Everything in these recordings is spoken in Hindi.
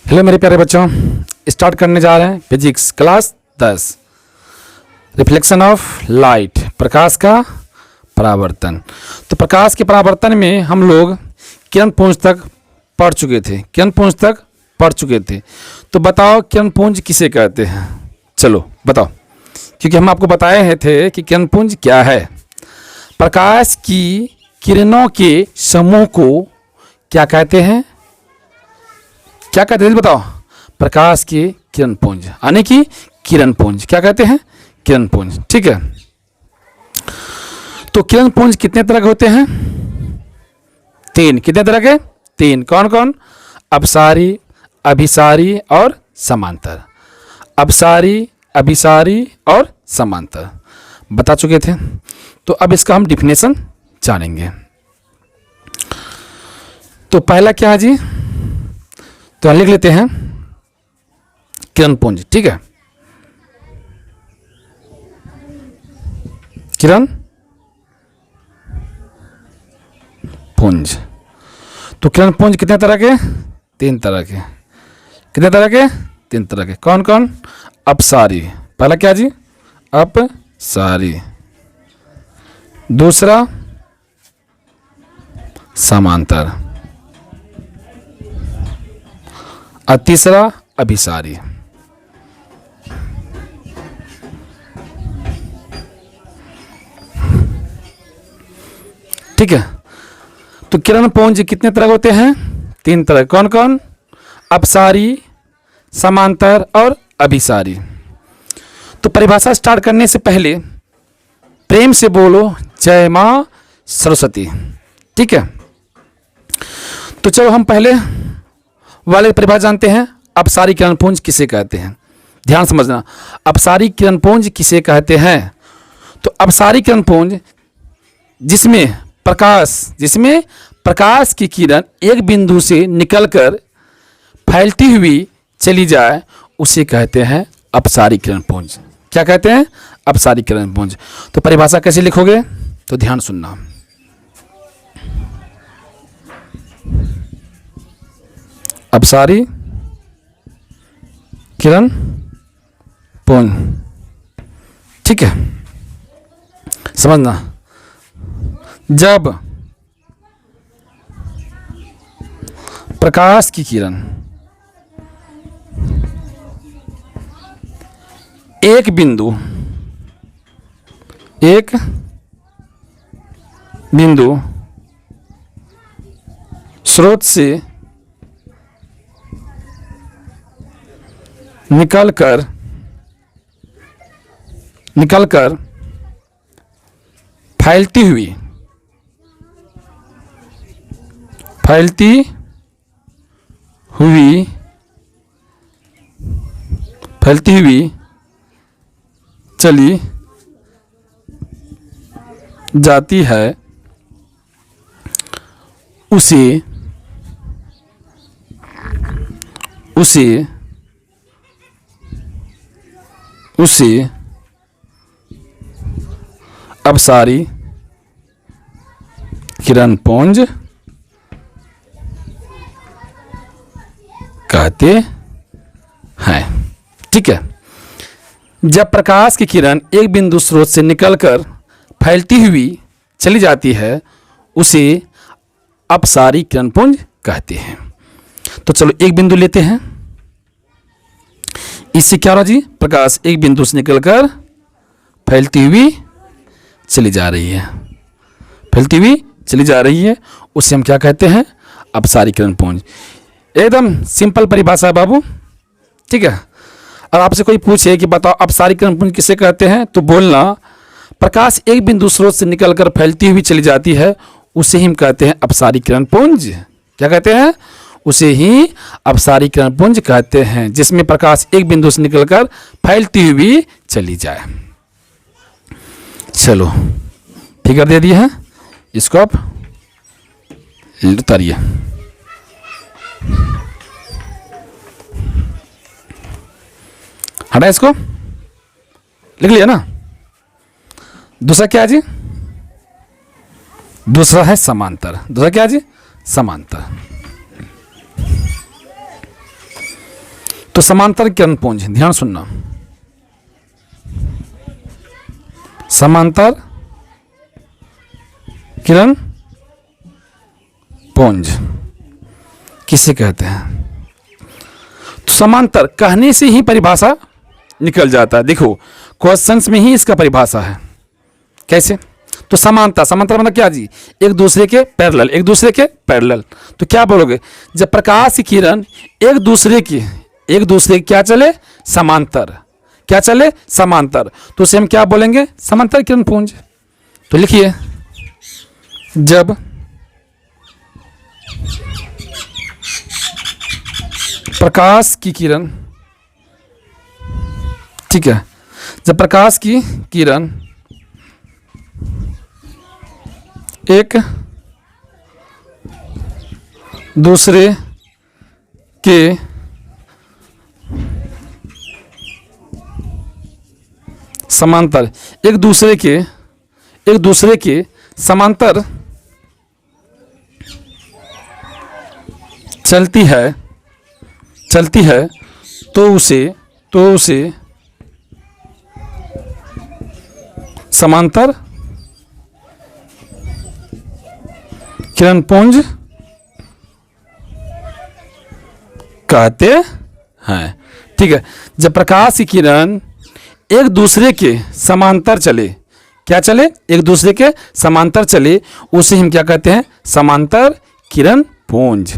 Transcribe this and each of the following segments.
हेलो मेरे प्यारे बच्चों, स्टार्ट करने जा रहे हैं physics class 10 reflection of light, प्रकाश का परावर्तन। तो प्रकाश के परावर्तन में हम लोग किरण पुंज तक पढ़ चुके थे। तो बताओ किरण पुंज किसे कहते हैं? चलो बताओ, क्योंकि हम आपको बताए थे कि किरण पुंज क्या है। प्रकाश की किरणों के समूह को क्या कहते हैं? क्या कहते हैं बताओ? प्रकाश की किरण पुंज, यानी कि किरण पुंज क्या कहते हैं? किरण पुंज। ठीक है, तो किरण पुंज कितने तरह के होते हैं? 3। कितने तरह के? 3। कौन कौन? अपसारी, अभिसारी और समांतर। अपसारी, अभिसारी और समांतर बता चुके थे। तो अब इसका हम डिफिनेशन जानेंगे। तो पहला क्या है जी? तो लिख लेते हैं किरण पुंज। ठीक है, किरण पुंज। तो किरण पुंज कितने तरह के? 3 तरह के। कितने तरह के? 3 तरह के। कौन कौन? अपसारी, पहला क्या जी? अपसारी। दूसरा समांतर और तीसरा अभिसारी। ठीक है, तो किरण पुंज कितने तरह होते हैं? 3 तरह। कौन कौन? अपसारी, समांतर और अभिसारी। तो परिभाषा स्टार्ट करने से पहले प्रेम से बोलो जय मां सरस्वती। ठीक है, तो चलो हम पहले वाले परिभाषा जानते हैं। अपसारी किरण पुंज किसे कहते हैं? ध्यान समझना, अपसारी किरण पुंज किसे कहते हैं? तो अपसारी किरण पुंज जिसमें प्रकाश की किरण एक बिंदु से निकलकर फैलती हुई चली जाए उसे कहते हैं अपसारी किरण पुंज। क्या कहते हैं? अपसारी किरण पुंज। तो परिभाषा कैसे लिखोगे? तो ध्यान सुनना। अपसारी किरण पुंज। ठीक है, समझना, जब प्रकाश की किरण एक बिंदु स्रोत से निकलकर फैलती हुई चली जाती है उसे अपसारी किरण पुंज कहते हैं। ठीक है, जब प्रकाश की किरण एक बिंदु स्रोत से निकलकर फैलती हुई चली जाती है उसे अपसारी किरण पुंज कहते हैं। तो चलो एक बिंदु लेते हैं। इससे क्या हो रहा जी? प्रकाश एक बिंदु से निकलकर फैलती हुई चली जा रही है, उसे हम क्या कहते हैं? अपसारी किरण पुंज। एकदम सिंपल परिभाषा है बाबू। ठीक है, और आपसे कोई पूछे कि बताओ अपसारी किरण पुंज किसे कहते हैं, तो बोलना प्रकाश एक बिंदु स्रोत से निकलकर फैलती हुई चली जाती है उसे ही हम कहते हैं अपसारी किरण पुंज। क्या कहते हैं? उसे ही अपसारी किरण पुंज कहते हैं, जिसमें प्रकाश एक बिंदु से निकलकर फैलती हुई चली जाए। चलो फिगर दे दिए हैं, इसको आप उतारिए। हटा इसको, लिख लिया ना। दूसरा क्या है जी? दूसरा है समांतर। दूसरा क्या है जी? समांतर। तो समांतर किरण पुंज, ध्यान सुनना, समांतर किरण पुंज किसे कहते हैं? तो समांतर कहने से ही परिभाषा निकल जाता है। देखो क्वेश्चंस में ही इसका परिभाषा है। कैसे? तो समांतर, समांतर मतलब क्या जी? एक दूसरे के पैरेलल, एक दूसरे के पैरेलल। तो क्या बोलोगे? जब प्रकाश की किरण एक दूसरे की क्या चले? समांतर। क्या चले? समांतर। तो उसे हम क्या बोलेंगे? समांतर किरण पुंज। तो लिखिए, जब प्रकाश की किरण, ठीक है, जब प्रकाश की किरण एक दूसरे के समांतर, एक दूसरे के समांतर चलती है तो उसे समांतर किरण पुंज कहते हैं। ठीक है, जब प्रकाश की किरण एक दूसरे के समांतर चले, क्या चले? एक दूसरे के समांतर चले, उसे हम क्या कहते हैं? समांतर किरण पुंज।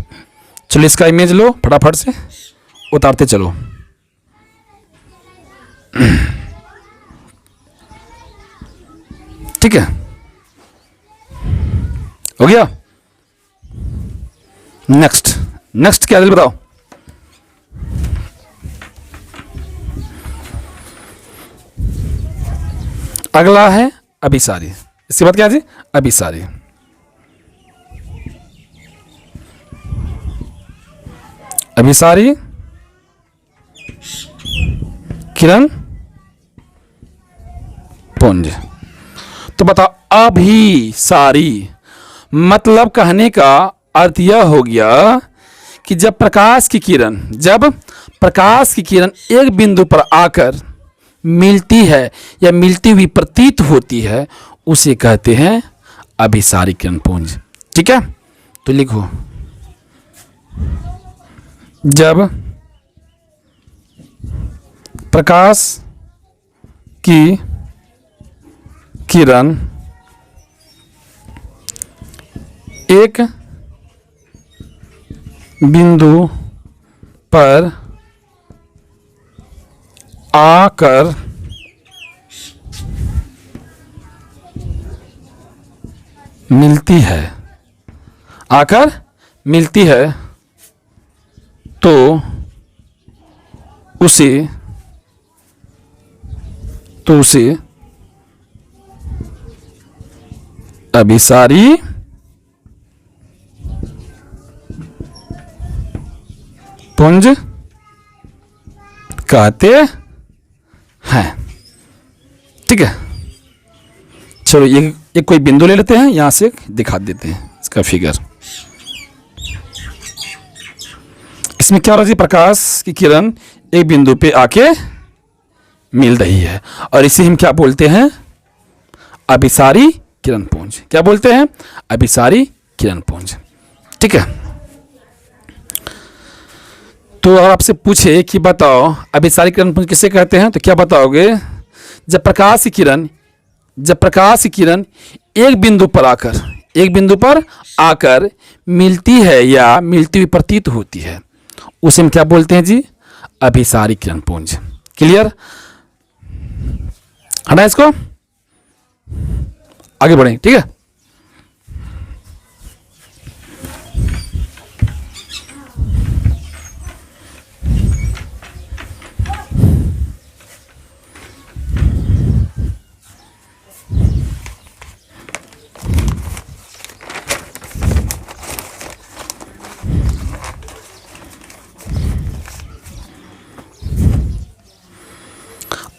चलो इसका इमेज लो, फटाफट से उतारते चलो। ठीक है, हो गया। नेक्स्ट क्या है बताओ? अगला है अभिसारी। इसके बाद क्या जी? अभिसारी। अभिसारी किरण पुंज। तो बताओ, अभिसारी मतलब कहने का अर्थ यह हो गया कि जब प्रकाश की किरण एक बिंदु पर आकर मिलती है या मिलती हुई प्रतीत होती है, उसे कहते हैं अभिसारी किरण पुंज। ठीक है, तो लिखो, जब प्रकाश की किरण एक बिंदु पर आकर मिलती है तो उसे अभिसारी पुंज कहते हैं। ठीक है, चलो एक कोई बिंदु ले लेते हैं, यहां से दिखा देते हैं इसका फिगर। इसमें क्या हो रहा है? प्रकाश की किरण एक बिंदु पे आके मिल रही है और इसे हम क्या बोलते हैं? अभिसारी किरण पुंज। क्या बोलते हैं? अभिसारी किरण पुंज। ठीक है, तो अगर आपसे पूछे कि बताओ अभिसारी किरण पुंज किसे कहते हैं, तो क्या बताओगे? जब प्रकाश की किरण एक बिंदु पर आकर मिलती है या मिलती हुई प्रतीत होती है, उसे हम क्या बोलते हैं जी? अभिसारी किरण पुंज। क्लियर? हटा इसको, आगे बढ़ें। ठीक है,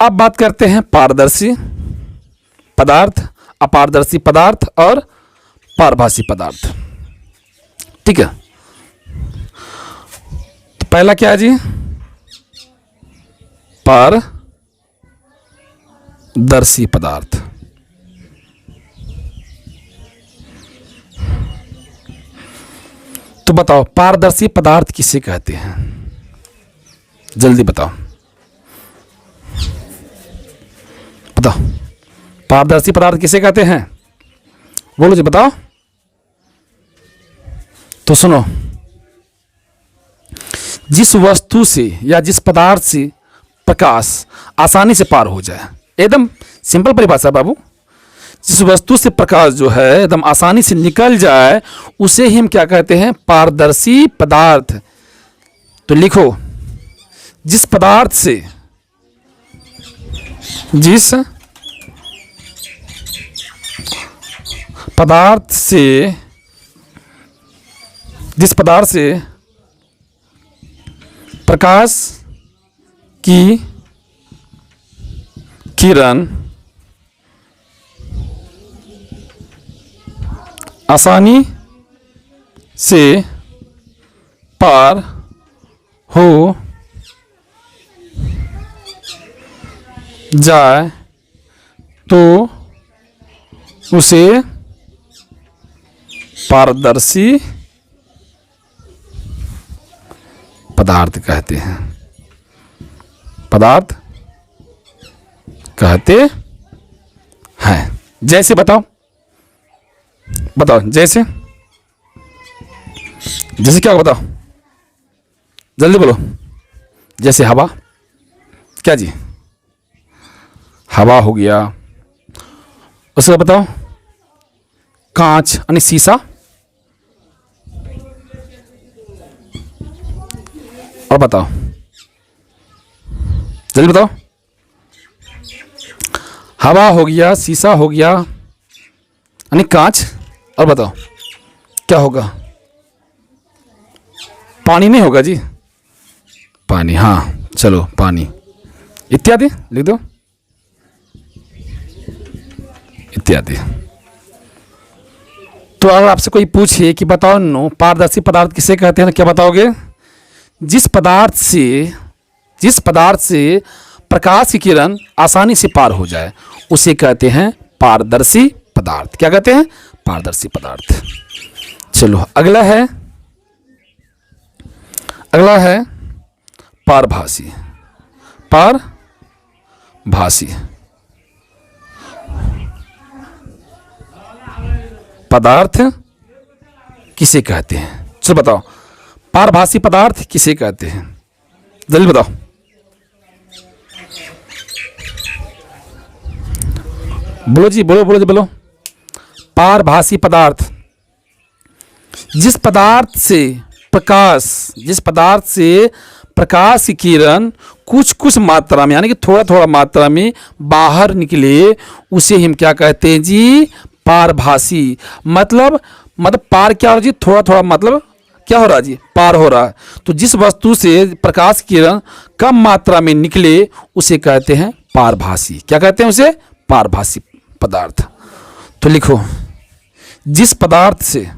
अब बात करते हैं पारदर्शी पदार्थ, अपारदर्शी पदार्थ और पारभासी पदार्थ। ठीक है, तो पहला क्या है जी? पारदर्शी पदार्थ। तो बताओ पारदर्शी पदार्थ किसे कहते हैं? जल्दी बताओ, बताओ पारदर्शी पदार्थ किसे कहते हैं? बोलो जी, बताओ। तो सुनो, जिस वस्तु से या जिस पदार्थ से प्रकाश आसानी से पार हो जाए, एकदम सिंपल परिभाषा बाबू, जिस वस्तु से प्रकाश जो है एकदम आसानी से निकल जाए उसे ही हम क्या कहते हैं? पारदर्शी पदार्थ। तो लिखो, जिस पदार्थ से जिस पदार्थ से प्रकाश की किरण आसानी से पार हो जाए तो उसे पारदर्शी पदार्थ कहते हैं। पदार्थ कहते हैं। जैसे बताओ, बताओ जैसे, जैसे क्या बताओ, जल्दी बोलो। जैसे हवा, क्या जी? हवा हो गया। उसके बाद बताओ कांच यानी शीशा, और बताओ जल्दी बताओ। हवा हो गया, शीशा हो गया यानी कांच, और बताओ क्या होगा? पानी नहीं होगा जी? पानी, हाँ चलो पानी इत्यादि लिख दो, इत्यादि। तो अगर आपसे कोई पूछे कि बताओ नो पारदर्शी पदार्थ किसे कहते हैं, क्या बताओगे? जिस पदार्थ से प्रकाश की किरण आसानी से पार हो जाए उसे कहते हैं पारदर्शी पदार्थ। क्या कहते हैं? पारदर्शी पदार्थ। चलो अगला है पारभासी। पारभासी पदार्थ किसे कहते हैं? चलो बताओ, पारभासी पदार्थ किसे कहते हैं? जल्दी बताओ। बोलो जी, बोलो बोलो जी, बोलो। पारभासी पदार्थ जिस पदार्थ से प्रकाश की किरण कुछ मात्रा में यानी कि थोड़ा मात्रा में बाहर निकले उसे हम क्या कहते हैं जी? पारभासी। मतलब पार क्या हो रहा जी? थोड़ा मतलब क्या हो रहा जी? पार हो रहा है। तो जिस वस्तु से प्रकाश की किरण कम मात्रा में निकले उसे कहते हैं पारभासी। क्या कहते हैं उसे? पारभासी पदार्थ। तो लिखो, जिस पदार्थ से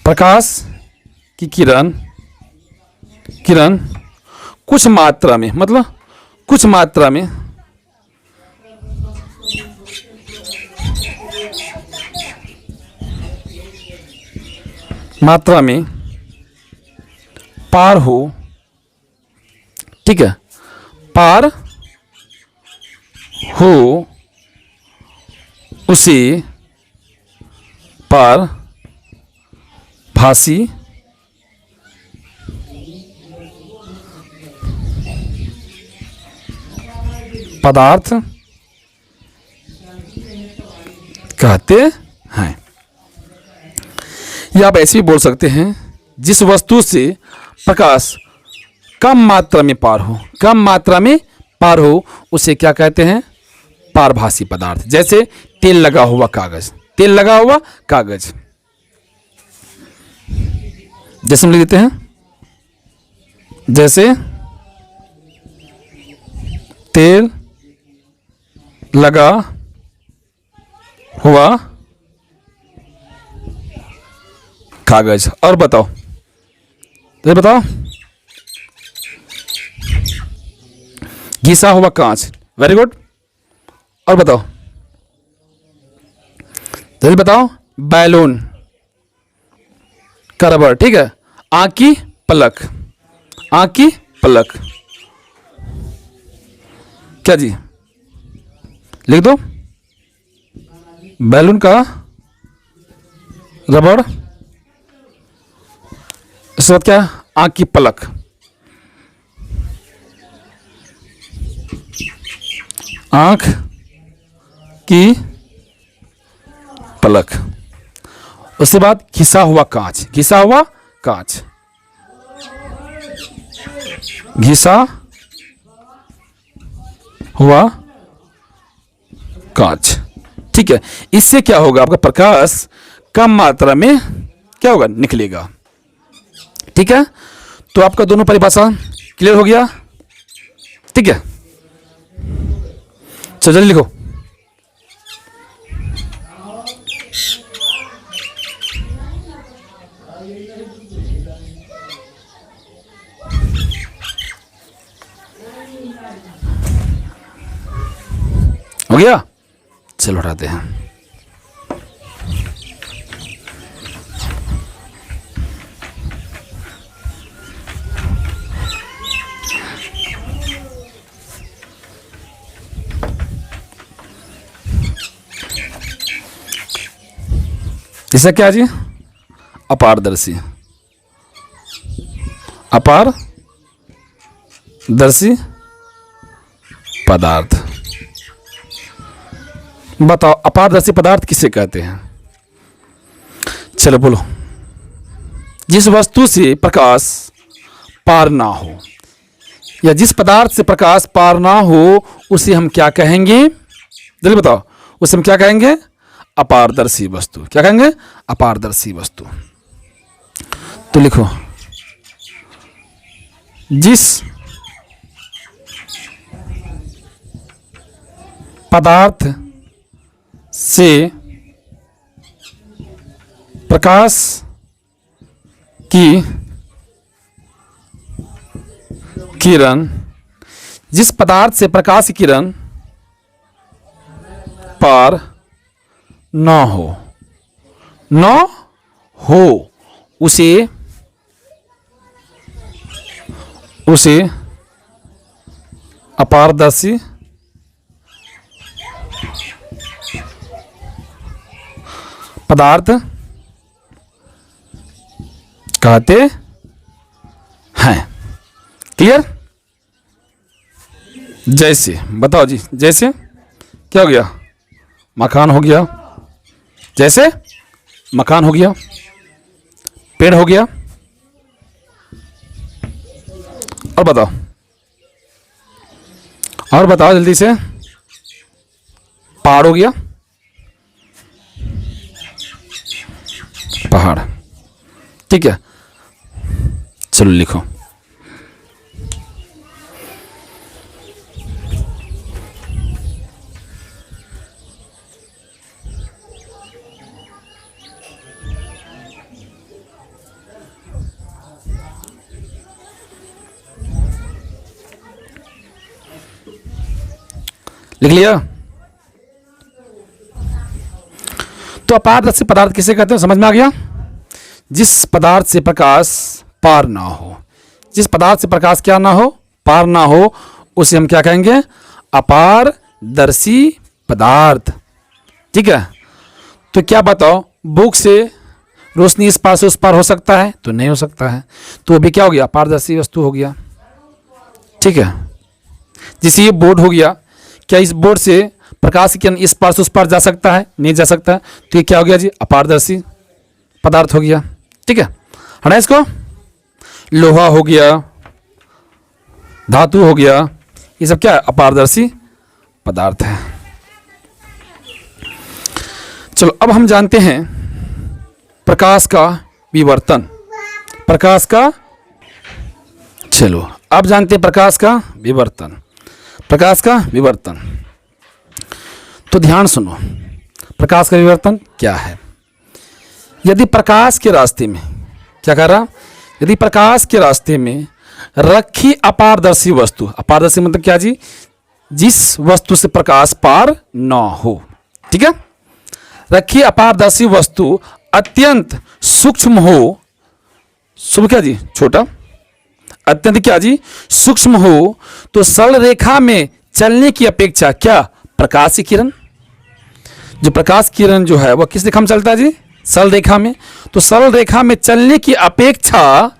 प्रकाश की किरण कुछ मात्रा में, मतलब कुछ मात्रा में पार हो, ठीक है, पार हो उसे पारभासी पदार्थ कहते हैं। या आप ऐसे भी बोल सकते हैं, जिस वस्तु से प्रकाश कम मात्रा में पार हो उसे क्या कहते हैं? पारभासी पदार्थ। जैसे तेल लगा हुआ कागज, जैसे हम लिख देते हैं, जैसे तेल लगा हुआ कागज। और बताओ, तो बताओ, घिसा हुआ कांच। Very good. और बताओ, जल्दी बताओ, बैलून का रबर। ठीक है, आंख की पलक, आंख की पलक, क्या जी, लिख दो। बैलून का रबड़, इसके बाद क्या, आंख की पलक। आंख की पलक, उसके बाद घिसा हुआ कांच, घिसा हुआ कांच, घिसा हुआ कांच। ठीक है, इससे क्या होगा, आपका प्रकाश कम मात्रा में क्या होगा, निकलेगा। ठीक है, तो आपका दोनों परिभाषा क्लियर हो गया। ठीक है, चलो जल्दी लिखो। हो गया, चलो उठाते हैं। इसका क्या जी, अपारदर्शी, अपारदर्शी पदार्थ। बताओ, अपारदर्शी पदार्थ किसे कहते हैं? चलो बोलो। जिस वस्तु से प्रकाश पार ना हो, या जिस पदार्थ से प्रकाश पार ना हो, उसे हम क्या कहेंगे? जल्दी बताओ, उसे हम क्या कहेंगे? अपारदर्शी वस्तु। क्या कहेंगे? अपारदर्शी वस्तु। तो लिखो, जिस पदार्थ से प्रकाश की किरण, जिस पदार्थ से प्रकाश की किरण पार न हो, उसे अपारदर्शी पदार्थ कहते हैं। क्लियर? जैसे, बताओ जी, जैसे क्या हो गया? मकान हो गया, जैसे मकान हो गया, पेड़ हो गया, और बताओ, और बताओ जल्दी से, पहाड़ हो गया, पहाड़। ठीक है, चलो लिखो। लिख लिया? तो अपारदर्शी पदार्थ किसे कहते हैं, समझ में आ गया? जिस पदार्थ से प्रकाश पार ना हो, जिस पदार्थ से प्रकाश क्या ना हो, पार ना हो, उसे हम क्या कहेंगे? अपारदर्शी पदार्थ। ठीक है, तो क्या बताओ, बुक से रोशनी इस पार से उस पार हो सकता है? तो नहीं हो सकता है, तो अभी क्या हो गया? अपारदर्शी वस्तु हो गया। ठीक है, जैसे ये बोर्ड हो गया, क्या इस बोर्ड से प्रकाश की किरण इस पार से उस पार जा सकता है? नहीं जा सकता, तो ये क्या हो गया जी? अपारदर्शी पदार्थ हो गया। ठीक है ना, इसको लोहा हो गया, धातु हो गया, ये सब क्या है? अपारदर्शी पदार्थ है। चलो अब हम जानते हैं प्रकाश का विवर्तन। प्रकाश का, चलो अब जानते हैं प्रकाश का विवर्तन। प्रकाश का विवर्तन, तो ध्यान सुनो, प्रकाश का विवर्तन क्या है? यदि प्रकाश के रास्ते में, क्या कह रहा, यदि प्रकाश के रास्ते में रखी अपारदर्शी वस्तु, अपारदर्शी मतलब क्या जी? जिस वस्तु से प्रकाश पार न हो, ठीक है, रखी अपारदर्शी वस्तु अत्यंत सूक्ष्म हो, सूक्ष्म क्या जी? छोटा, अत्यंत क्या जी? सूक्ष्म हो, तो सरल रेखा में चलने की अपेक्षा क्या? प्रकाश की किरण, जो प्रकाश किरण जो है वह किस रेखा में चलता है जी? सरल रेखा में। तो सरल रेखा में चलने की अपेक्षा,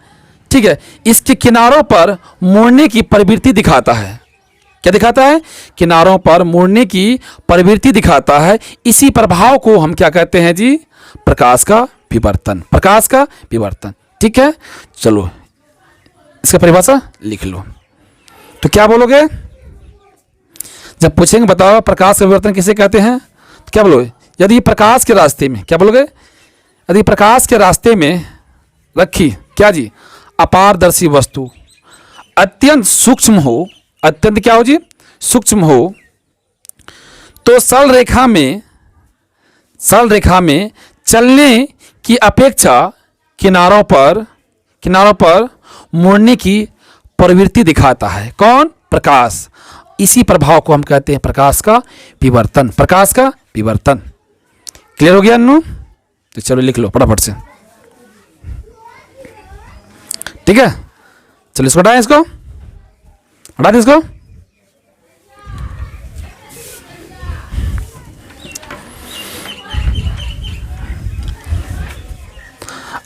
ठीक है, इसके किनारों पर मुड़ने की प्रवृत्ति दिखाता है। क्या दिखाता है? किनारों पर मुड़ने की प्रवृत्ति दिखाता है। इसी प्रभाव को हम क्या कहते हैं जी? प्रकाश का विवर्तन, प्रकाश का विवर्तन, ठीक है। चलो इसका परिभाषा लिख लो। तो क्या बोलोगे जब पूछेंगे बताओ प्रकाश का विवर्तन किसे कहते हैं, तो क्या बोलोगे? यदि प्रकाश के रास्ते में, क्या बोलोगे? यदि प्रकाश के रास्ते में रखी क्या जी? अपारदर्शी वस्तु अत्यंत सूक्ष्म हो, अत्यंत क्या हो जी? सूक्ष्म हो, तो सरल रेखा में चलने की अपेक्षा किनारों पर मुड़ने की प्रवृत्ति दिखाता है। कौन? प्रकाश। इसी प्रभाव को हम कहते हैं प्रकाश का विवर्तन, प्रकाश का विवर्तन। क्लियर हो गया अन्नू? तो चलो लिख लो फटाफट से, ठीक है। चलो इसको हटाएं, इसको हटा दें, इसको।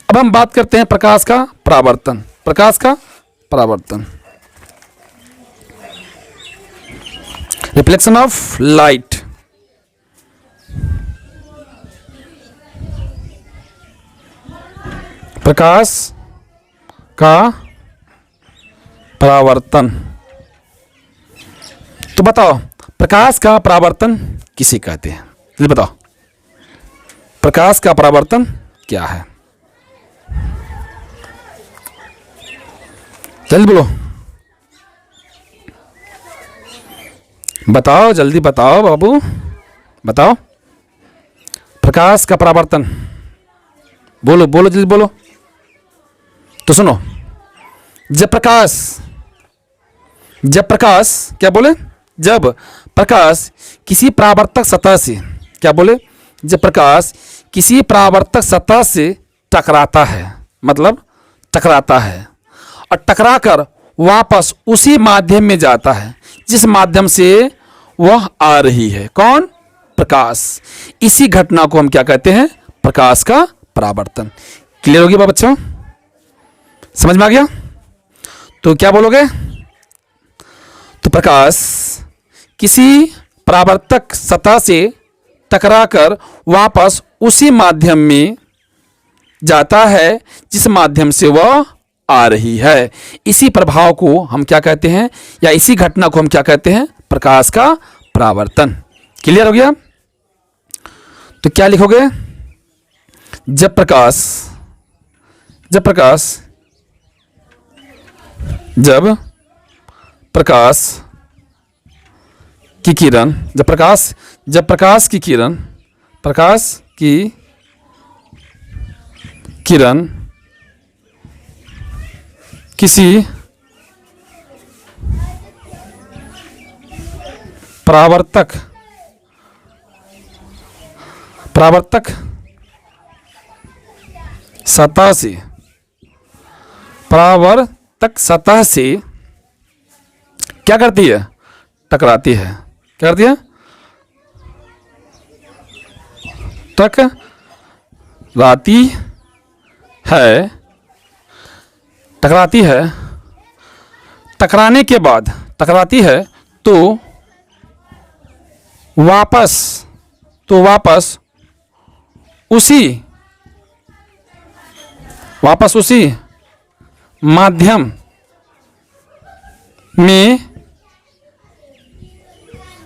अब हम बात करते हैं प्रकाश का परावर्तन, प्रकाश का परावर्तन, रिफ्लेक्शन ऑफ लाइट। प्रकाश का परावर्तन। तो बताओ प्रकाश का परावर्तन किसे कहते हैं? जल्दी बताओ प्रकाश का परावर्तन क्या है? जल्दी बोलो, बताओ जल्दी बताओ बाबू, बताओ प्रकाश का परावर्तन, बोलो बोलो जल्दी बोलो। तो सुनो, जब प्रकाश क्या बोले? जब प्रकाश किसी परावर्तक सतह से, क्या बोले? जब प्रकाश किसी परावर्तक सतह से टकराता है, मतलब टकराता है और टकराकर वापस उसी माध्यम में जाता है जिस माध्यम से वह आ रही है। कौन? प्रकाश। इसी घटना को हम क्या कहते हैं? प्रकाश का परावर्तन। क्लियर हो गया बच्चों? समझ में आ गया? तो क्या बोलोगे? तो प्रकाश किसी परावर्तक सतह से टकराकर वापस उसी माध्यम में जाता है जिस माध्यम से वह आ रही है। इसी प्रभाव को हम क्या कहते हैं, या इसी घटना को हम क्या कहते हैं? प्रकाश का परावर्तन। क्लियर हो गया? तो क्या लिखोगे? जब प्रकाश की किरण, जब प्रकाश की किरण किसी परावर्तक सतह से क्या करती है? टकराती है। क्या करती है? टकराती है। टकराने के बाद टकराती है तो वापस उसी माध्यम में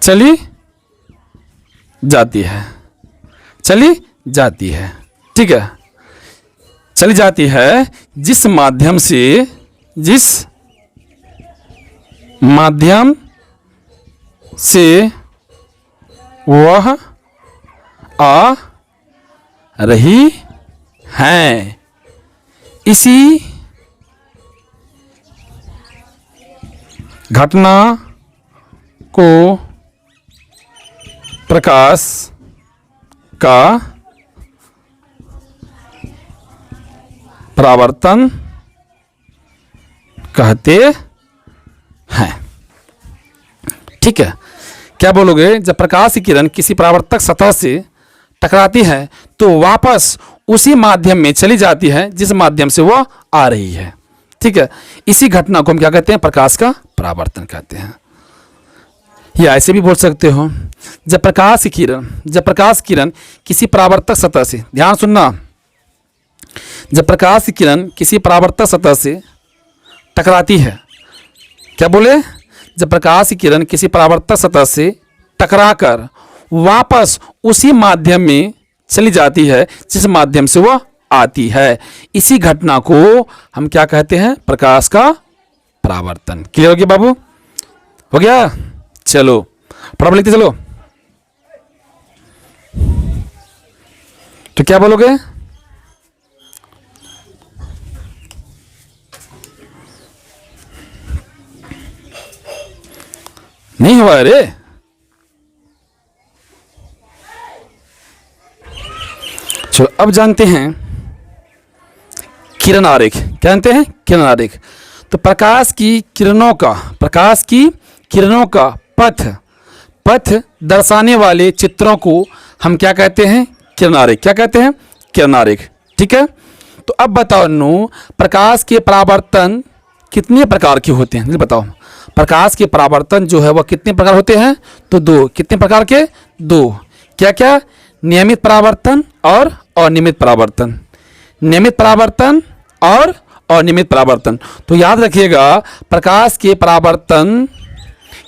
चली जाती है, ठीक है, चली जाती है जिस माध्यम से वह आ रही हैं। इसी घटना को प्रकाश का परावर्तन कहते हैं। ठीक है, क्या बोलोगे? जब प्रकाश की किरण किसी परावर्तक सतह से टकराती है तो वापस उसी माध्यम में चली जाती है जिस माध्यम से वह आ रही है। ठीक है, इसी घटना को हम क्या कहते हैं? प्रकाश का परावर्तन कहते हैं। या ऐसे भी बोल सकते हो, जब प्रकाश की किरण किसी परावर्तक सतह से, ध्यान सुनना, जब प्रकाश की किरण किसी परावर्तक सतह से टकराती है, क्या बोले? जब प्रकाश की किरण किसी परावर्तक सतह से टकराकर वापस उसी माध्यम में चली जाती है जिस माध्यम से वह आती है, इसी घटना को हम क्या कहते हैं? प्रकाश का परावर्तन। क्लियर हो गया बाबू? हो गया? चलो फटाफट लिखते चलो। तो क्या बोलोगे? नहीं हुआ? अरे चलो अब जानते हैं किरण आरेख। क्या जानते हैं? किरण आरेख। तो प्रकाश की किरणों का पथ दर्शाने वाले चित्रों को हम क्या कहते हैं? किरण आरेख। क्या कहते हैं? किरण आरेख। ठीक है, तो अब बताओ नु, प्रकाश के परावर्तन कितने प्रकार के होते हैं? बताओ, प्रकाश के परावर्तन जो है वह कितने प्रकार होते हैं? तो दो। कितने प्रकार के? दो। क्या क्या? नियमित परावर्तन और अनियमित परावर्तन। नियमित परावर्तन और अनियमित परावर्तन। तो याद रखिएगा, प्रकाश के परावर्तन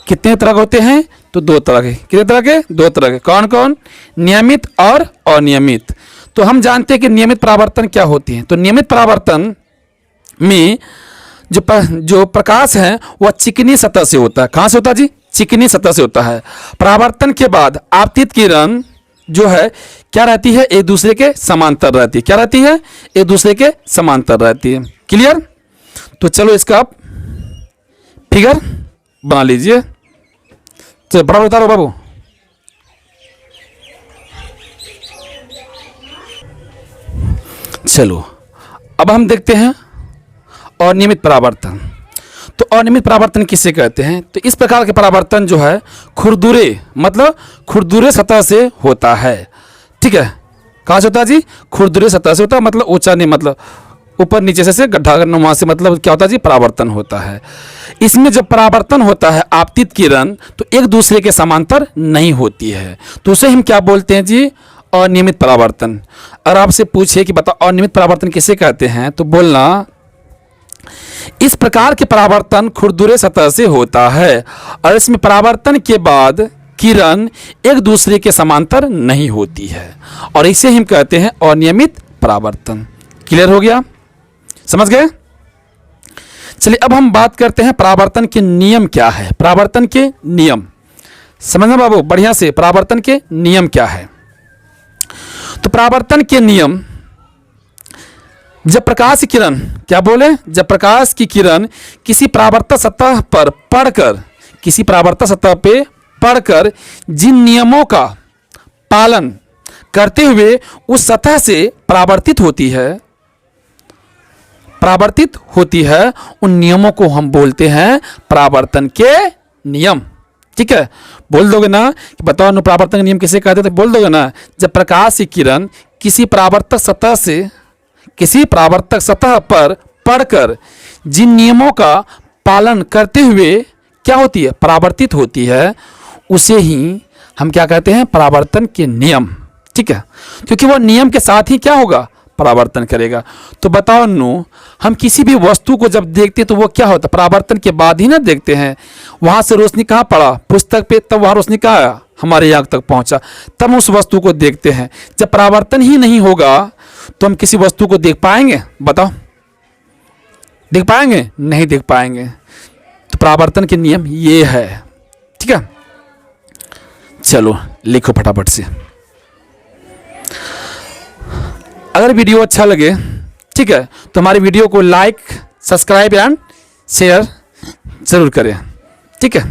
कितने तरह के होते हैं? तो दो तरह के। कितने तरह के? दो तरह के। कौन कौन? नियमित और अनियमित। तो हम जानते हैं कि नियमित परावर्तन क्या होती है। तो नियमित परावर्तन में जो प्रकाश है वह चिकनी सतह से होता है। कहां से होता है जी? चिकनी सतह से होता है। परावर्तन के बाद आपतित किरण जो है क्या रहती है? एक दूसरे के समांतर रहती है। क्या रहती है? एक दूसरे के समांतर रहती है। क्लियर? तो चलो इसका आप फिगर बना लीजिए। चलो बराबर उतारो बाबू। चलो अब हम देखते हैं अनियमित परावर्तन। तो अनियमित परावर्तन किसे कहते हैं? तो इस प्रकार के परावर्तन जो है खुरदुरे सतह से होता है। ठीक है, कहाँ से होता है जी? खुरदुरे सतह से होता है, मतलब ऊंचा नहीं, मतलब ऊपर नीचे से गड्ढा करना, वहां से मतलब क्या होता है जी? परावर्तन होता है। इसमें जब परावर्तन होता है आपतित किरण तो एक दूसरे के समांतर नहीं होती है, तो उसे हम क्या बोलते हैं जी? अनियमित परावर्तन। अगर आपसे पूछे कि बताओ अनियमित परावर्तन किसे कहते हैं, तो बोलना इस प्रकार के परावर्तन खुरदुरे सतह से होता है और इसमें परावर्तन के बाद किरण एक दूसरे के समांतर नहीं होती है और इसे हम कहते हैं अनियमित परावर्तन। क्लियर हो गया? समझ गए? चलिए अब हम बात करते हैं परावर्तन के नियम क्या है। परावर्तन के नियम समझना बाबू बढ़िया से। परावर्तन के नियम क्या है? तो परावर्तन के नियम, जब प्रकाश की किरण, क्या बोले? जब प्रकाश की किरण किसी परावर्तक सतह पर पड़कर जिन नियमों का पालन करते हुए उस सतह से परावर्तित होती है उन नियमों को हम बोलते हैं परावर्तन के नियम। ठीक है, बोल दोगे ना कि बताओ न परावर्तन के नियम किसे कहते हैं? तो बोल दोगे ना, जब प्रकाश की किरण किसी परावर्तक सतह पर पड़कर जिन नियमों का पालन करते हुए क्या होती है? परावर्तित होती है, उसे ही हम क्या कहते हैं? परावर्तन के नियम। ठीक है, क्योंकि वह नियम के साथ ही क्या होगा? परावर्तन करेगा। तो बताओ नो, हम किसी भी वस्तु को जब देखते हैं तो वो क्या होता है? परावर्तन के बाद ही ना देखते हैं। वहां से रोशनी कहाँ पड़ा? पुस्तक पे, तब वहां रोशनी कहाँ आया? हमारे आंख तक पहुंचा, तब हम उस वस्तु को देखते हैं। जब परावर्तन ही नहीं होगा तो हम किसी वस्तु को देख पाएंगे? बताओ, देख पाएंगे? नहीं देख पाएंगे। तो परावर्तन के नियम ये है। ठीक है, चलो लिखो फटाफट से। अगर वीडियो अच्छा लगे, ठीक है, तो हमारी वीडियो को लाइक, सब्सक्राइब एंड शेयर ज़रूर करें, ठीक है।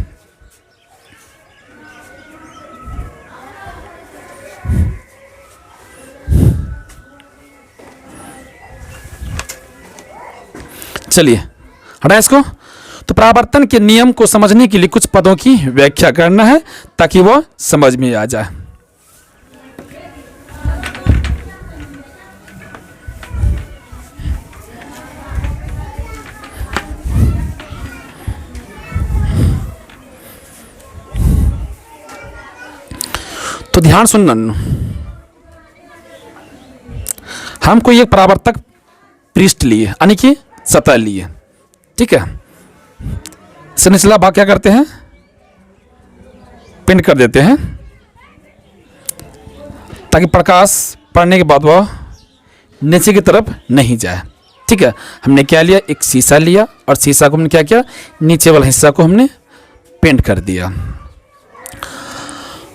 चलिए हटाएं इसको। तो परावर्तन के नियम को समझने के लिए कुछ पदों की व्याख्या करना है ताकि वह समझ में आ जाए। तो ध्यान सुनना, हम कोई एक परावर्तक पृष्ठ लिए, यानी कि सतह लिए, ठीक है। इसे निचला भाग क्या करते हैं, पिंड कर देते हैं ताकि प्रकाश पड़ने के बाद वह नीचे की तरफ नहीं जाए, ठीक है। हमने क्या लिया, एक शीशा लिया और शीशा को हमने क्या किया, नीचे वाला हिस्सा को हमने पेंट कर दिया।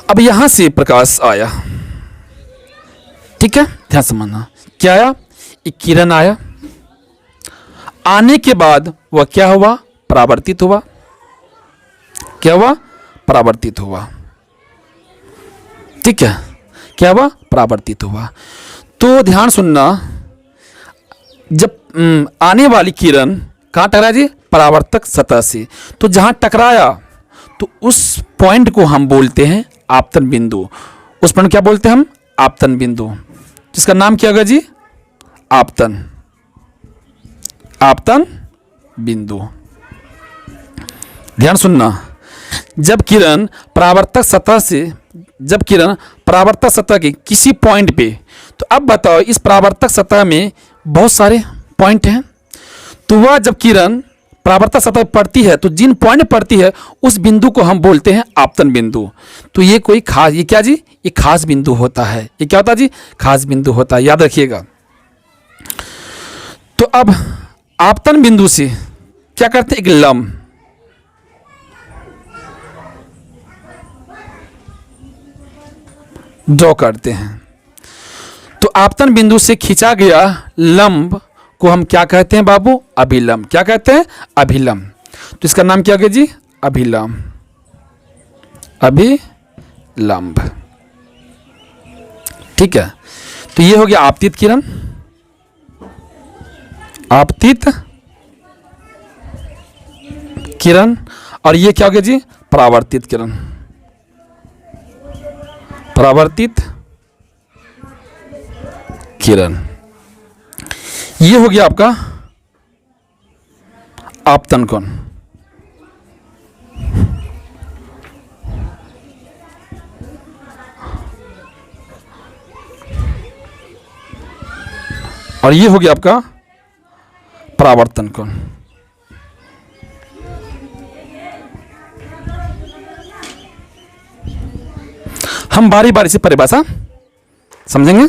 अब यहां से प्रकाश आया, ठीक है, ध्यान समझना। क्या आया, एक किरण आया, आने के बाद वह क्या हुआ, परावर्तित हुआ। क्या हुआ, परावर्तित हुआ, ठीक है। क्या हुआ, परावर्तित हुआ। तो ध्यान सुनना, जब आने वाली किरण कहाँ टकराया जी, परावर्तक सतह से, तो जहां टकराया तो उस पॉइंट को हम बोलते हैं आपतन बिंदु। उस पॉइंट क्या बोलते हैं हम, आपतन बिंदु, जिसका नाम क्या होगा जी, आपतन, आपतन बिंदु। ध्यान सुनना, जब किरण परावर्तक सतह से, जब किरण परावर्तक सतह के किसी पॉइंट पे, तो अब बताओ इस परावर्तक सतह में बहुत सारे पॉइंट हैं, तो वह जब किरण परावर्तक सतह पड़ती है तो जिन पॉइंट पड़ती है उस बिंदु को हम बोलते हैं आपतन बिंदु। तो ये कोई खास, ये क्या जी, ये खास बिंदु होता है। ये क्या होता है जी, खास बिंदु होता है, याद रखिएगा। तो अब आपतन बिंदु से क्या करते हैं, एक लंब, ड्रॉ करते हैं। तो आपतन बिंदु से खींचा गया लंब को हम क्या कहते हैं बाबू, अभिलंब। क्या कहते हैं, अभिलंब। तो इसका नाम क्या होगा जी, अभिलंब, अभिलंब, ठीक है। तो ये हो गया आपतित किरण, आपतित किरण, और ये क्या हो गया जी, परावर्तित किरण, परावर्तित किरण। ये हो गया आपका आपतन कोण। और ये हो गया आपका परावर्तन कोण। हम बारी बारी से परिभाषा समझेंगे।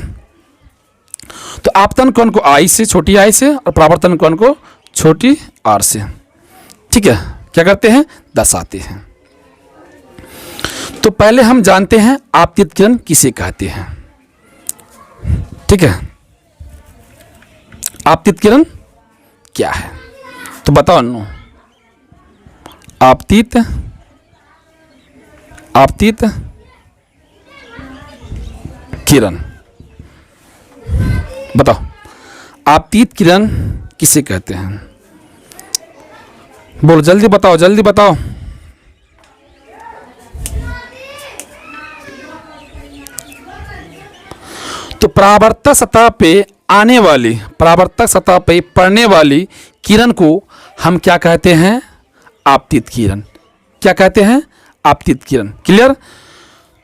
तो आपतन कोण को आई से, छोटी आई से, और परावर्तन कोण को छोटी आर से, ठीक है, क्या करते हैं, दर्शाते हैं। तो पहले हम जानते हैं आपतित किरण किसे कहते हैं, ठीक है। आपतित किरण क्या है, तो बताओ अन्नू, आपतित, आपतित किरण, बताओ आपतित किरण किसे कहते हैं, बोलो जल्दी बताओ, जल्दी बताओ। तो परावर्तक सतह पे आने वाली, परावर्तक सतह पे पड़ने वाली किरण को हम क्या कहते हैं, आपतित किरण। क्या कहते हैं, आपतित किरण। क्लियर।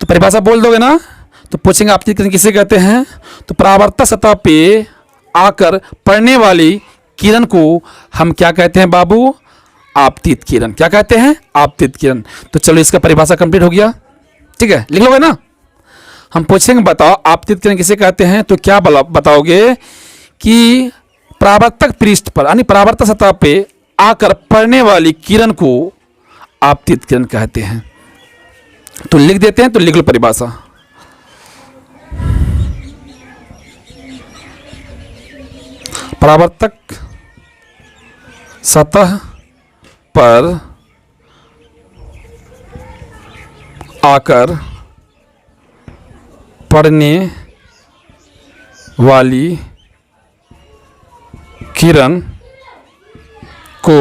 तो परिभाषा बोल दोगे ना, तो पूछेंगे आपतित किरण किसे कहते हैं, तो परावर्तक सतह पे आकर पड़ने वाली किरण को हम क्या कहते हैं बाबू, आपतित किरण। क्या कहते हैं, आपतित किरण। तो चलो इसका परिभाषा कंप्लीट हो गया, ठीक है, लिख लोगे ना। हम पूछेंगे बताओ आपतित किरण किसे कहते हैं, तो क्या बताओगे कि परावर्तक पृष्ठ पर, यानी परावर्तक सतह पे आकर पड़ने वाली किरण को आपतित किरण कहते हैं। तो लिख देते हैं, तो लिख लो परिभाषा। परावर्तक सतह पर आकर पड़ने वाली किरण को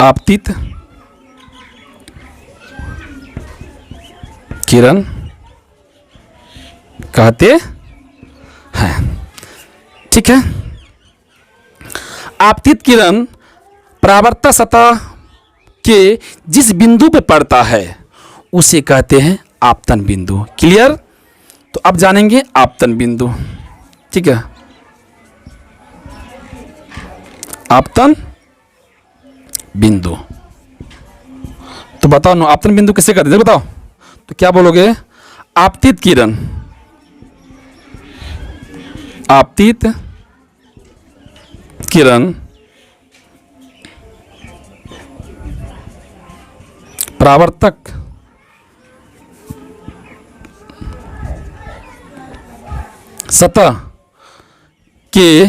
आपतित किरण कहते हैं। ठीक है, आपतित किरण परावर्तक सतह के जिस बिंदु पे पड़ता है उसे कहते हैं आपतन बिंदु। क्लियर? तो अब जानेंगे आपतन बिंदु। ठीक है, आपतन बिंदु। तो बताओ ना, आपतन बिंदु किसे कहते हैं? बताओ तो क्या बोलोगे? आपतित किरण, आपतित किरण परावर्तक सतह के,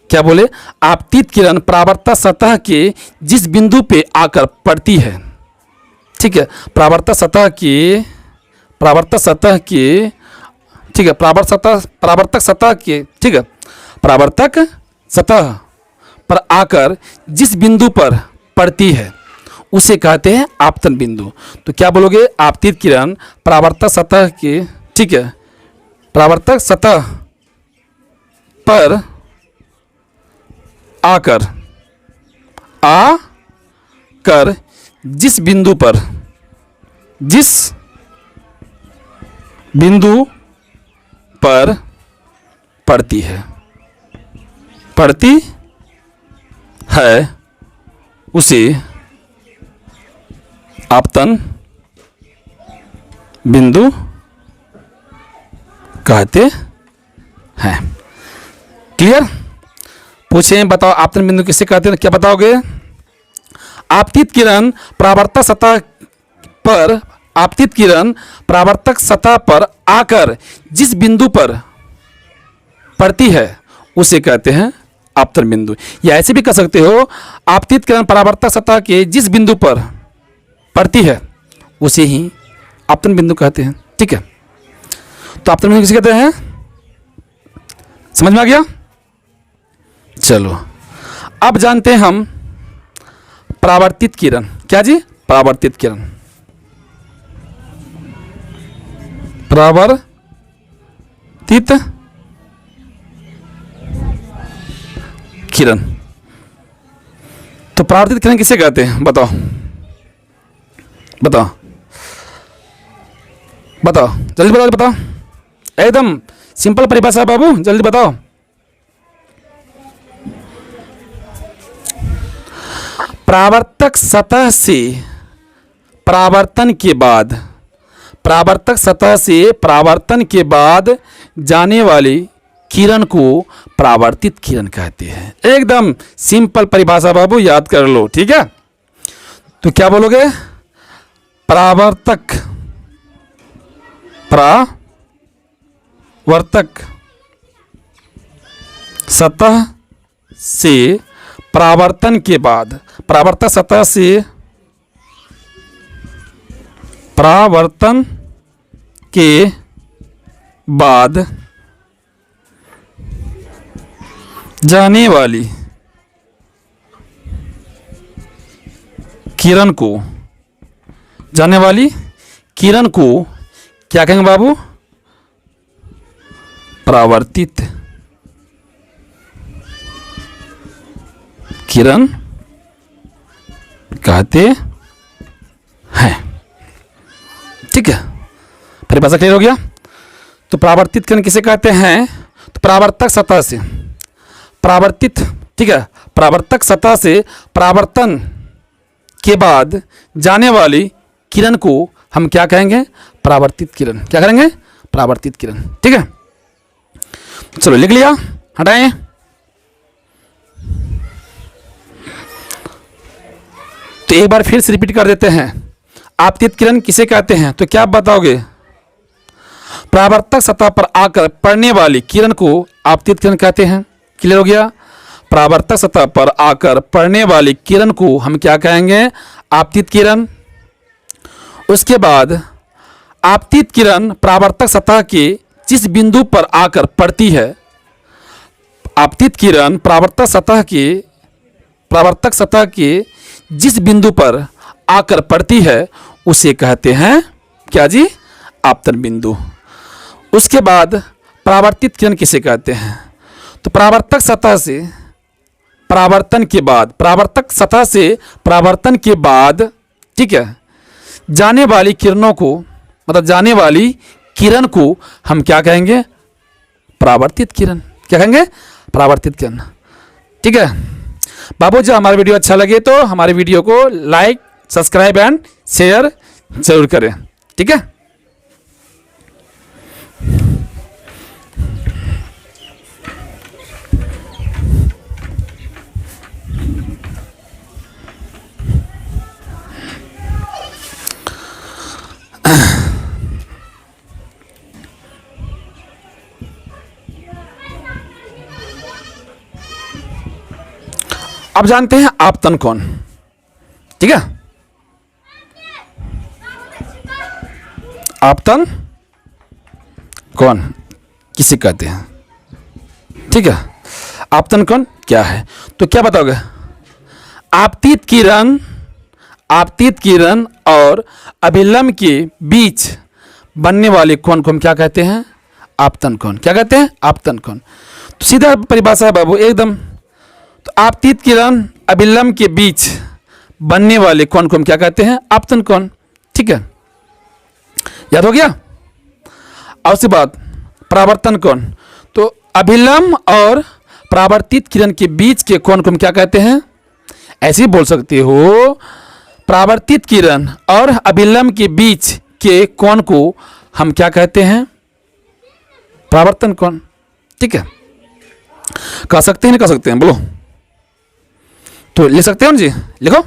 क्या बोले? आपतित किरण परावर्तक सतह के जिस बिंदु पे आकर पड़ती है। ठीक है, परावर्तक सतह के, ठीक है, परावर्तक सतह के, ठीक है, परावर्तक सतह पर आकर जिस बिंदु पर पड़ती है उसे कहते हैं आपतन बिंदु। तो क्या बोलोगे? आपतित किरण परावर्तक सतह के, ठीक है, परावर्तक सतह पर आकर जिस बिंदु पर पड़ती है उसे आपतन बिंदु कहते हैं। क्लियर? पूछें, बताओ आपतन बिंदु किसे कहते हैं? क्या बताओगे? आपतित किरण परावर्तक सतह पर, आपतित किरण परावर्तक सतह पर आकर जिस बिंदु पर पड़ती है उसे कहते हैं आपतन बिंदु। या ऐसे भी कह सकते हो, आपतित किरण परावर्तक सतह के जिस बिंदु पर पड़ती है उसे ही आपतन बिंदु कहते हैं। ठीक है, तो आपतन बिंदु किसे कहते हैं? समझ में आ गया? चलो अब जानते हैं हम परावर्तित किरण। क्या जी? परावर्तित किरण। परावर्तित किरण। तो परावर्तित किरण किसे कहते हैं? बताओ बताओ बताओ, जल्दी बताओ, बताओ। एकदम सिंपल परिभाषा बाबू, जल्दी बताओ। परावर्तक सतह से परावर्तन के बाद, परावर्तक सतह से परावर्तन के बाद जाने वाली किरण को परावर्तित किरण कहते हैं। एकदम सिंपल परिभाषा बाबू, याद कर लो। ठीक है, तो क्या बोलोगे? परावर्तक सतह से परावर्तन के बाद, परावर्तक सतह से परावर्तन के बाद जाने वाली किरण को, जाने वाली किरण को क्या कहेंगे बाबू? परावर्तित किरण कहते हैं। ठीक है, परिभाषा क्लियर हो गया? तो परावर्तित किरण किसे कहते हैं? तो परावर्तक सतह से परावर्तित, ठीक है, परावर्तक सतह से परावर्तन के बाद जाने वाली किरण को हम क्या कहेंगे? परावर्तित किरण। क्या करेंगे? परावर्तित किरण। ठीक है, चलो लिख लिया, हटाएं। तो एक बार फिर से रिपीट कर देते हैं, आपतित किरण किसे कहते हैं? तो क्या आप बताओगे? परावर्तक सतह पर आकर पड़ने वाली किरण को आपतित किरण कहते हैं। क्लियर हो गया? परावर्तक सतह पर आकर पड़ने वाली किरण को हम क्या कहेंगे? आपतित किरण। उसके बाद आपतित किरण परावर्तक सतह के जिस बिंदु पर आकर पड़ती है, आपतित किरण परावर्तक सतह के जिस बिंदु पर आकर पड़ती है उसे कहते हैं क्या जी? आपतन बिंदु। उसके बाद परावर्तित किरण किसे कहते हैं? तो परावर्तक सतह से परावर्तन के बाद ठीक है, जाने वाली किरणों को, मतलब जाने वाली किरण को हम क्या कहेंगे? परावर्तित किरण। क्या कहेंगे? परावर्तित किरण। ठीक है बाबू, जब हमारा वीडियो अच्छा लगे तो हमारे वीडियो को लाइक, सब्सक्राइब एंड शेयर जरूर करें। ठीक है। अब जानते हैं आपतन कौन। ठीक है, आपतन कौन किसे कहते हैं? ठीक है, आपतन कौन क्या है? तो क्या बताओगे? आपतित किरण और अभिलंब के बीच बनने वाले कोण को हम क्या कहते हैं? आपतन कोण। क्या कहते हैं? आपतन कोण। तो सीधा परिभाषा है बाबू एकदम। तो आपतित किरण अभिलंब के बीच बनने वाले कोण को हम क्या कहते हैं? आपतन कोण। ठीक है, याद हो गया? और उसके बाद परावर्तन कोण। तो अभिलंब और परावर्तित किरण के बीच के कोण को हम क्या कहते हैं? ऐसे ही बोल सकते हो, परावर्तित किरण और अभिलंब के बीच के कोण को हम क्या कहते हैं? परावर्तन कोण। ठीक है, कह सकते हैं नहीं कह सकते हैं? बोलो। तो लिख सकते हो ना जी? लिखो।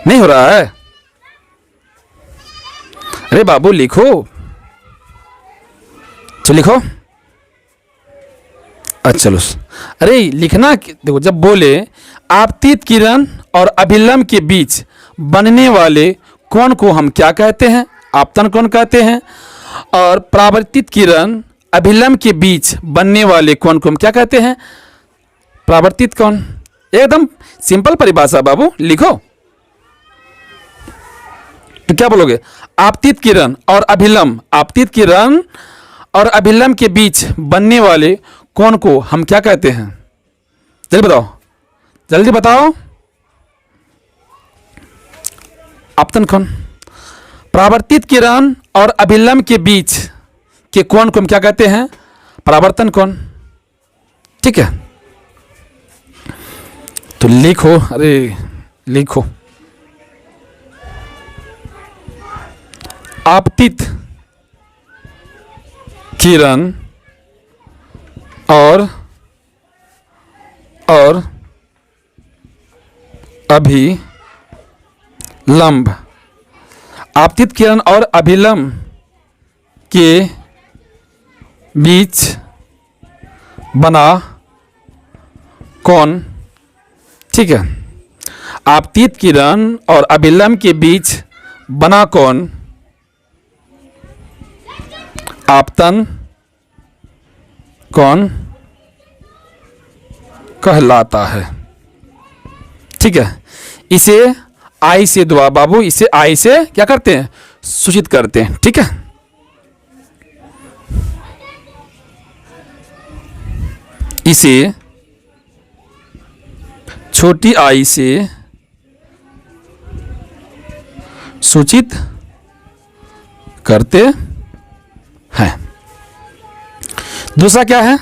नहीं हो रहा है? अरे बाबू लिखो, चलो लिखो। अच्छा चलो, अरे लिखना। देखो, जब बोले आपतित किरण और अभिलंब के बीच बनने वाले कोण को हम क्या कहते हैं? आपतन कोण कहते हैं। और परावर्तित किरण अभिलंब के बीच बनने वाले कोण को हम क्या कहते हैं? परावर्तित कोण। एकदम सिंपल परिभाषा बाबू, लिखो। तो क्या बोलोगे? आपतित किरण और अभिलंब के बीच बनने वाले कोण को हम क्या कहते हैं? जल्दी बताओ, जल्दी बताओ। आपतन कोण। परावर्तित किरण और अभिलंब के बीच के कोण को हम क्या कहते हैं? परावर्तन कोण। ठीक है, तो लिखो। अरे लिखो, आपतित किरण और अभिलंब, आपतित किरण और अभिलंब के बीच बना कोण। ठीक है, आपतित किरण और अभिलंब के बीच बना कोण आपतन कोण कहलाता है। ठीक है, इसे आई से दुआ बाबू, इसे आई से क्या करते हैं? सूचित करते हैं। ठीक है, इसे छोटी आई से सूचित करते हैं। दूसरा क्या है?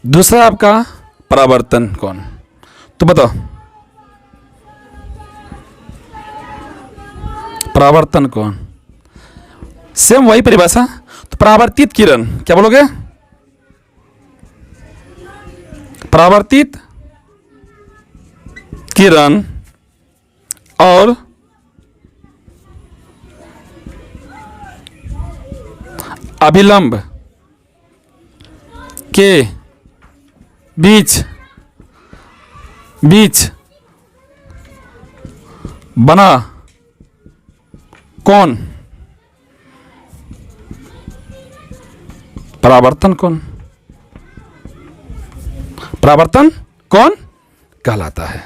दूसरा आपका परावर्तन कोण। तो बताओ, परावर्तन कोण, सेम वही परिभाषा। तो परावर्तित किरण, क्या बोलोगे? परावर्तित किरण और अभिलंब के बीच बना कौन? परावर्तन कोण। परावर्तन कौन कहलाता है?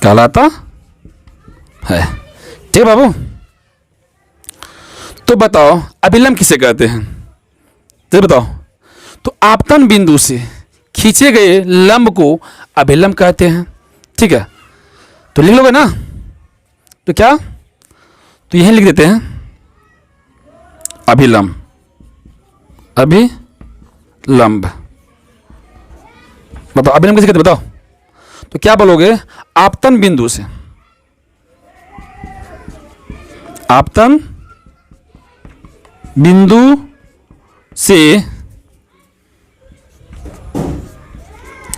कहलाता है। ठीक बाबू। तो बताओ अभिलंब किसे कहते हैं? तो बताओ। तो आपतन बिंदु से खींचे गए लंब को अभिलंब कहते हैं। ठीक है, तो लिख लोगे ना? तो क्या, तो यहीं लिख देते हैं अभिलंब। अभिलंब बताओ अभिलंब किसे कहते हैं? बताओ। तो क्या बोलोगे? आपतन बिंदु से, आपतन बिंदु से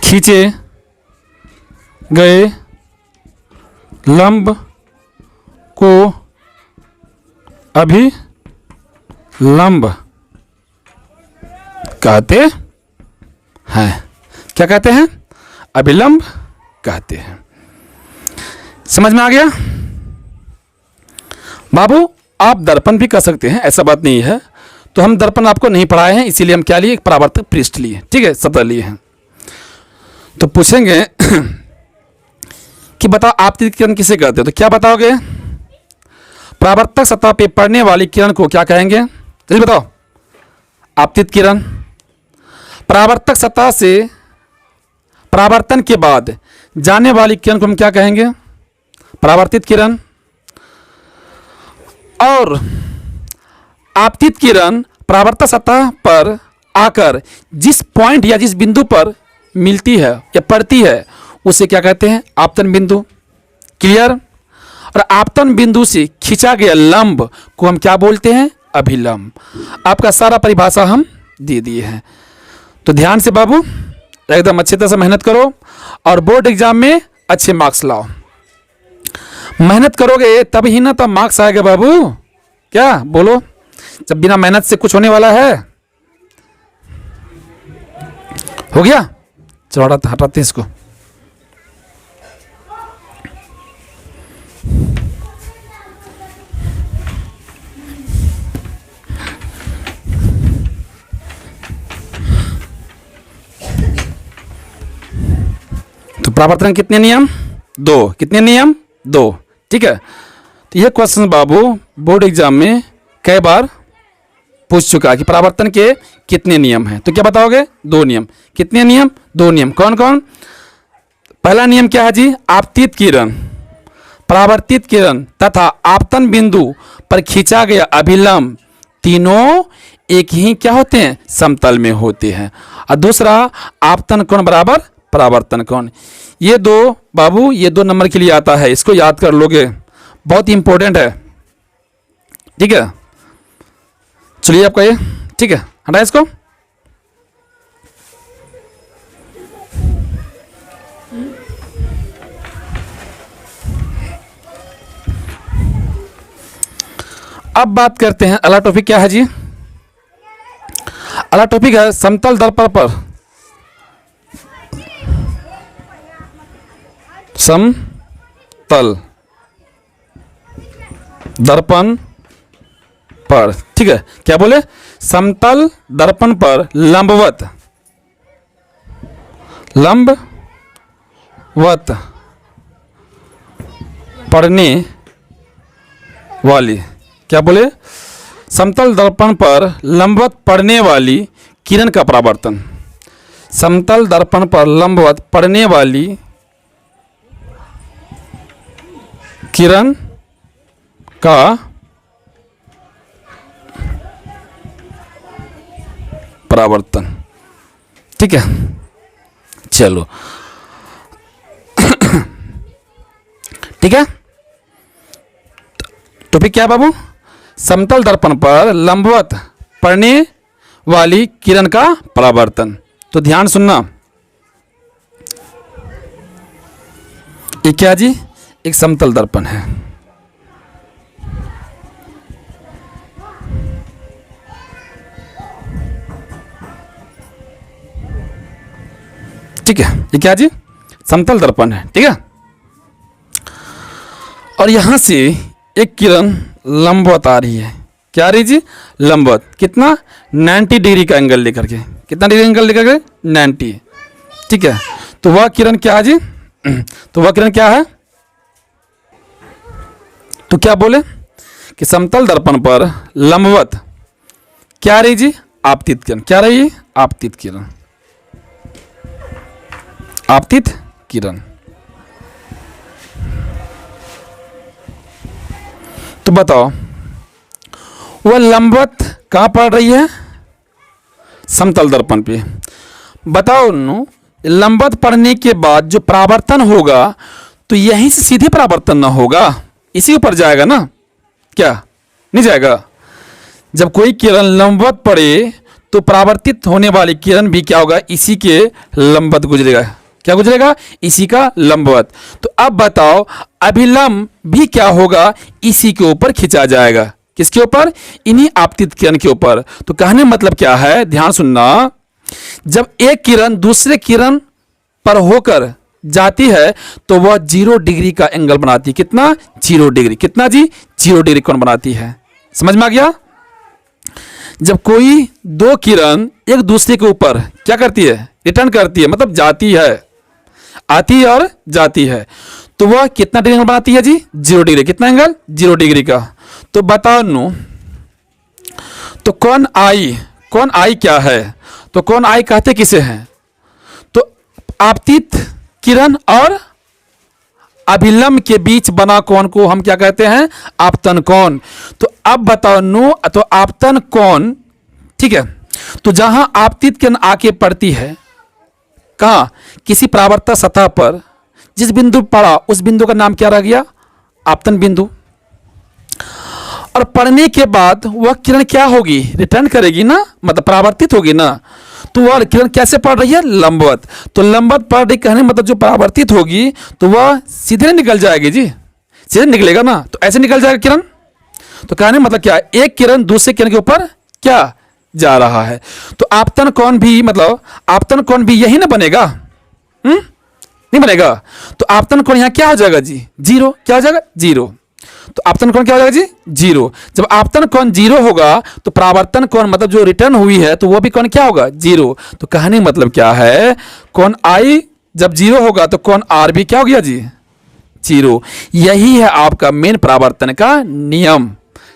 खींचे गए लंब को अभिलंब कहते हैं। क्या कहते हैं? अभिलंब कहते हैं। समझ में आ गया बाबू? आप दर्पण भी कह सकते हैं, ऐसा बात नहीं है। तो हम दर्पण आपको नहीं पढ़ाए हैं, इसीलिए हम क्या लिए? एक परावर्तक पृष्ठ लिए। ठीक है, सतह लिए हैं। तो पूछेंगे कि बताओ आपतित किरण किसे कहते हैं? तो क्या बताओगे? परावर्तक सतह पे पड़ने वाली किरण को क्या कहेंगे? जल्दी बताओ। आपतित किरण। परावर्तक सतह से परावर्तन के बाद जाने वाली किरण को हम क्या कहेंगे? परावर्तित किरण। और आपतित किरण परावर्तक सतह पर आकर जिस पॉइंट या जिस बिंदु पर मिलती है या पड़ती है उसे क्या कहते हैं? आपतन बिंदु। क्लियर? और आपतन बिंदु से खींचा गया लंब को हम क्या बोलते हैं? अभिलंब। आपका सारा परिभाषा हम दे दिए हैं। तो ध्यान से बाबू एकदम अच्छे तरह से मेहनत करो और बोर्ड एग्जाम में अच्छे मार्क्स लाओ। मेहनत करोगे तब ही ना, तब मार्क्स आएगा बाबू। क्या बोलो? जब बिना मेहनत से कुछ होने वाला है? हो गया? चलो हटाते हैं इसको। तो परावर्तन कितने नियम? 2। कितने नियम? 2। ठीक है। तो ये क्वेश्चन बाबू बोर्ड एग्जाम में कई बार पूछ चुका है कि परावर्तन के कितने नियम हैं। तो क्या बताओगे? 2 नियम। कितने नियम? 2 नियम। कौन कौन? पहला नियम क्या है जी? आपतित किरण, परावर्तित किरण तथा आपतन बिंदु पर खींचा गया अभिलंब तीनों एक ही क्या होते हैं? समतल में होते हैं। और दूसरा आपतन कोण बराबर परावर्तन कोण। ये 2 बाबू, ये 2 नंबर के लिए आता है, इसको याद कर लोगे, बहुत इंपॉर्टेंट है। ठीक है, चलिए आपका ये ठीक है, हटाए इसको। अब बात करते हैं अगला टॉपिक क्या है जी? अगला टॉपिक है समतल दर्पण पर, समतल दर्पण पर, ठीक है, क्या बोले? समतल दर्पण पर लंबवत पड़ने वाली, क्या बोले? समतल दर्पण पर लंबवत पड़ने वाली किरण का परावर्तन। समतल दर्पण पर लंबवत पड़ने वाली किरण का परावर्तन। ठीक है, चलो ठीक है। टॉपिक क्या है बाबू? समतल दर्पण पर लंबवत पड़ने वाली किरण का परावर्तन। तो ध्यान सुनना, ये क्या जी? एक समतल दर्पण है। ठीक है, ये क्या जी? समतल दर्पण है। ठीक है, और यहां से एक किरण लंबवत आ रही है। क्या आ रही जी? लंबवत। कितना? 90 डिग्री का एंगल लेकर के। कितना डिग्री एंगल लेकर के? 90। ठीक है, तो वह किरण क्या है जी? तो वह किरण क्या है? तो क्या बोले कि समतल दर्पण पर लंबवत क्या आ रही जी? आपतित किरण। क्या रही है? आपतित किरण। आपतित किरण। तो बताओ वह लंबवत कहां पड़ रही है? समतल दर्पण पे। बताओ नो, लंबवत पड़ने के बाद जो परावर्तन होगा तो यहीं से सीधे परावर्तन ना होगा, इसी ऊपर जाएगा ना? क्या नहीं जाएगा? जब कोई किरण लंबवत पड़े तो परावर्तित होने वाली किरण भी क्या होगा? इसी के लंबवत गुजरेगा। क्या गुजरेगा? इसी का लंबवत। तो अब बताओ अभिलंब भी क्या होगा? इसी के ऊपर खिंचा जाएगा। किसके ऊपर? इन्हीं आपतित किरण के ऊपर। तो कहने मतलब क्या है? ध्यान सुनना, जब एक किरण दूसरे किरण पर होकर जाती है तो वह 0 डिग्री का एंगल बनाती है। कितना? 0 डिग्री। कितना जी? 0 डिग्री कोण बनाती है। समझ में आ गया? जब कोई दो किरण एक दूसरे के ऊपर क्या करती है? रिटर्न करती है, मतलब जाती है, आती है और जाती है, तो वह कितना डिग्री एंगल बनाती है जी? 0 डिग्री। कितना एंगल? 0 डिग्री का। तो बताओ नो, तो कौन आई क्या है? तो कौन आई कहते किसे हैं? तो आपतित किरण और अभिलंब के बीच बना कोण को हम क्या कहते हैं? आपतन कोण। तो अब बताओ नो, तो आपतन कोण, ठीक है, तो जहां आपतित किरण आके पड़ती है, कहां? किसी परावर्तक सतह पर जिस बिंदु पड़ा उस बिंदु का नाम क्या रह गया? आपतन बिंदु। और पड़ने के बाद वह किरण क्या होगी? रिटर्न करेगी ना, मतलब परावर्तित होगी ना। तो वह किरण कैसे पड़ रही है? लंबवत। तो लंबवत पड़ रही कहने मतलब जो परावर्तित होगी तो वह सीधे निकल जाएगी जी, सीधे निकलेगा ना, तो ऐसे निकल जाएगा किरण। तो कहने मतलब क्या? एक किरण दूसरे किरण के ऊपर क्या जा रहा है। तो आपतन कोण भी, मतलब आपतन कोण भी यही ना बनेगा? नहीं बनेगा। तो आपतन कोण यहां क्या हो जाएगा जी? 0। क्या हो जाएगा? 0। तो आपतन कोण क्या हो जाएगा जी? 0। जब आपतन कोण 0 होगा तो परावर्तन कोण मतलब जो रिटर्न हुई है तो वो भी कोण क्या होगा? 0। तो कहने मतलब क्या है? कोण आई जब 0 होगा तो कोण आर भी क्या हो गया जी? 0। यही है आपका मेन परावर्तन का नियम।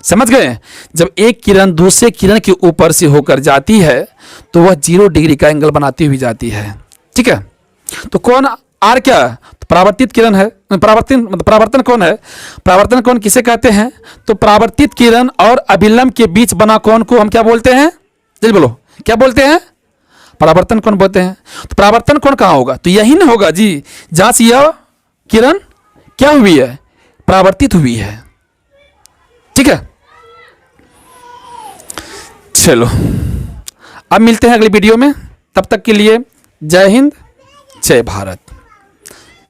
समझ गए? जब एक किरण दूसरे किरण के ऊपर से होकर जाती है तो वह 0 डिग्री का एंगल बनाती हुई जाती है। ठीक है, तो कोण आर क्या? तो परावर्तित किरण है। परावर्तन कोण है। परावर्तन कोण किसे कहते हैं? तो परावर्तित किरण और अभिलंब के बीच बना कोण को हम क्या बोलते हैं? जल्दी बोलो, क्या बोलते हैं? परावर्तन कोण बोलते हैं। तो परावर्तन कोण कहां होगा? तो यही ना होगा जी, जहां से यह किरण क्या हुई है? परावर्तित हुई है। ठीक है, चलो अब मिलते हैं अगली वीडियो में। तब तक के लिए जय हिंद, जय भारत।